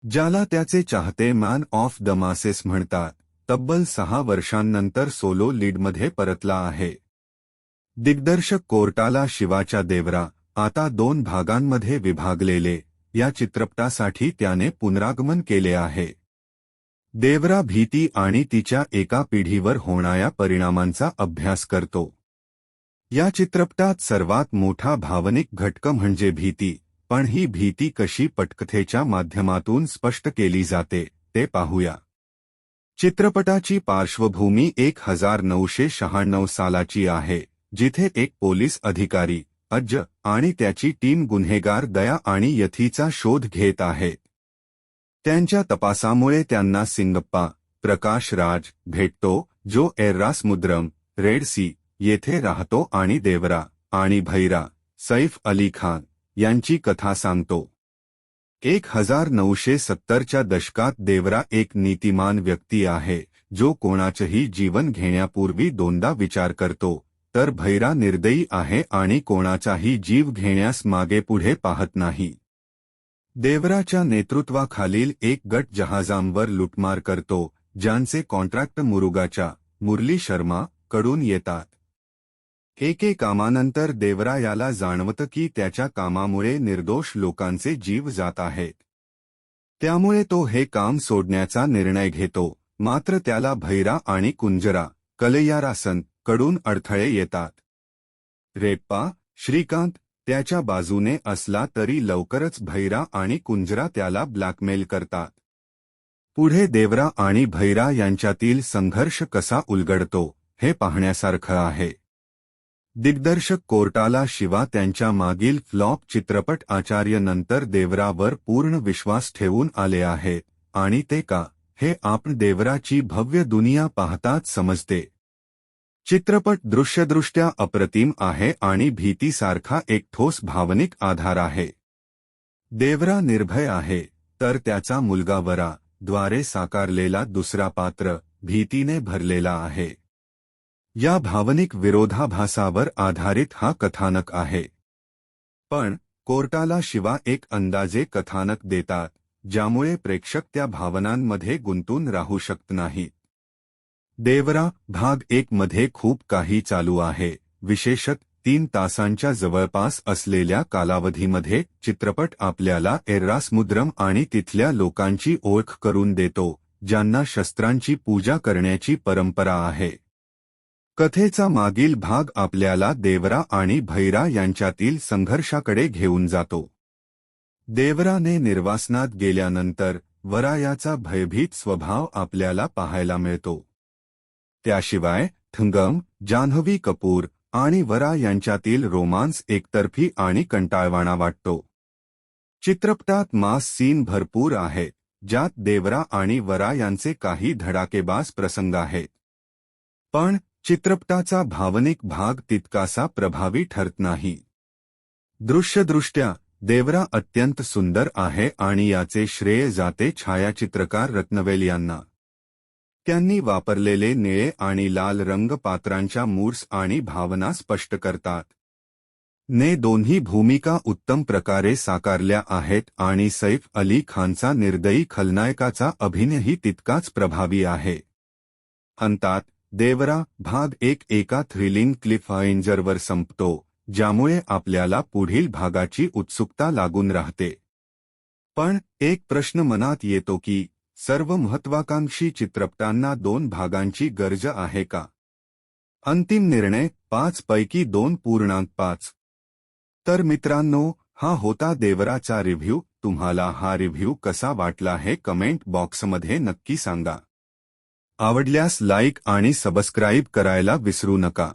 ज्याला त्याचे चाहते मॅन ऑफ द मासेस म्हणतात, तब्बल 6 वर्षांनंतर सोलो लीडमध्ये परतला आहे. दिग्दर्शक कोर्टाला शिवाच्या देवरा, आता 2 भागांमध्ये विभागलेले, या चित्रपटासाठी त्याने पुनरागमन केले आहे. देवरा भीती आणि तिच्या एका पिढीवर होणाऱ्या परिणामांचा अभ्यास करतो. या चित्रपटात सर्वात मोठा भावनिक घटक म्हणजे भीती, पण ही भीती कशी पटकथेच्या माध्यमातून स्पष्ट केली जाते ते पाहूया. चित्रपटाची पार्श्वभूमी 1996 सालाची आहे, जिथे एक पोलीस अधिकारी अज्ज आणि त्याची टीम गुन्हेगार दया आणि यथीचा शोध घेत आहेत. त्यांच्या तपासामुळे त्यांना सिंगप्पा, प्रकाश राज भेटतो, जो एर्रासमुद्रम, रेड सी येथे राहतो आणि देवरा आणि भैरा, सैफ अली खान यांची कथा सांगतो. 1970च्या दशकात देवरा एक नीतिमान व्यक्ती आहे, जो कोणाचंही जीवन घेण्यापूर्वी दोनदा विचार करतो, तर भैरा निर्दयी आहे आणि कोणाचाही जीव घेण्यास मागेपुढे पाहत नाही. देवराच्या नेतृत्वाखालील एक गट जहाजांवर लुटमार करतो, ज्यांचे कॉन्ट्रॅक्ट मुरुगाच्या मुरली शर्मा कडून येतात. एके कामानंतर देवरा याला जाणवतं की त्याच्या कामामुळे निर्दोष लोकांचे जीव जात आहेत. त्यामुळे तो हे काम सोडण्याचा निर्णय घेतो, मात्र त्याला भैरा आणि कुंजरा कलैयारासन कडून अडथळे येतात. रेप्पा, श्रीकांत त्याच्या बाजूने असला तरी लवकरच भैरा आणि कुंजरा त्याला ब्लॅकमेल करतात. पुढे देवरा आणि भैरा यांच्यातील संघर्ष कसा उलगडतो हे पाहण्यासारखं आहे. दिग्दर्शक कोर्टाला शिवा त्यांच्या मागील फ्लॉप चित्रपट आचार्य नंतर देवरावर पूर्ण विश्वास ठेवून आले आहेत, आणि ते का, हे आपण देवराची भव्य दुनिया पाहताच समजते. चित्रपट दृश्यदृष्ट्या अप्रतिम आहे आणि भीतीसारखा एक ठोस भावनिक आधार आहे. देवरा निर्भय आहे, तर त्याचा मुलगा वरा द्वारे साकारलेला दुसरा पात्र भीतीने भरलेला आहे. या भावनिक विरोधाभासावर आधारित हा कथानक आहे. पण कोर्टाला शिवा एक अंदाजे कथानक देतात, ज्यामुळे प्रेक्षक त्या भावनांमध्ये गुंतून राहू शकत नाहीत. देवरा भाग 1 मध्ये खूप काही चालू आहे. विशेषत 3 तासांच्या जवळपास असलेल्या कालावधीमध्ये चित्रपट आपल्याला एर्रासमुद्रम आणि तिथल्या लोकांची ओळख करून देतो, ज्यांना शस्त्रांची पूजा करण्याची परंपरा आहे. कथेचा मागील भाग आपल्याला देवरा आणि भैरा यांच्यातील संघर्षाकडे घेऊन जातो. देवराने निर्वासनात गेल्यानंतर वरायाचा भयभीत स्वभाव आपल्याला पाहायला मिळतो. त्याशिवाय थंगम, जान्हवी कपूर आणि वरा यांच्यातील रोमांस एकतर्फी आणि कंटाळवाणा वाटतो. चित्रपटात मास सीन भरपूर आहेत, ज्यात देवरा आणि वरा यांचे काही धडाकेबाज प्रसंग आहेत. पण चित्रपटाचा भावनिक भाग तितकासा प्रभावी ठरत नाही. दृश्यदृष्ट्या देवरा अत्यंत सुंदर आहे आणि याचे श्रेय जाते छायाचित्रकार रत्नवेल यांना. त्यांनी वापरलेले निळे आणि लाल रंग पात्रांच्या मूड्स आणि भावना स्पष्ट करतात. ने दोन्ही भूमिका उत्तम प्रकारे साकारल्या आहेत आणि सैफ अली खानचा निर्दयी खलनायकाचा अभिनयही तितकाच प्रभावी आहे. अंतात देवरा भाग 1 एका थ्रिलिंग क्लिफहांजरवर संपतो, ज्यामुळे आपल्याला पुढील भागाची उत्सुकता लागून राहते. पण एक प्रश्न मनात येतो की सर्व महत्त्वाकांक्षी चित्रपटांना 2 भागांची गरज आहे का? अंतिम निर्णय 5 पैकी 2.5. तर मित्रांनो, हा होता देवराचा रिव्ह्यू. तुम्हाला हा रिव्ह्यू कसा वाटला हे कमेंट बॉक्समध्ये नक्की सांगा. आवडल्यास लाईक आणि सबस्क्राईब करायला विसरू नका.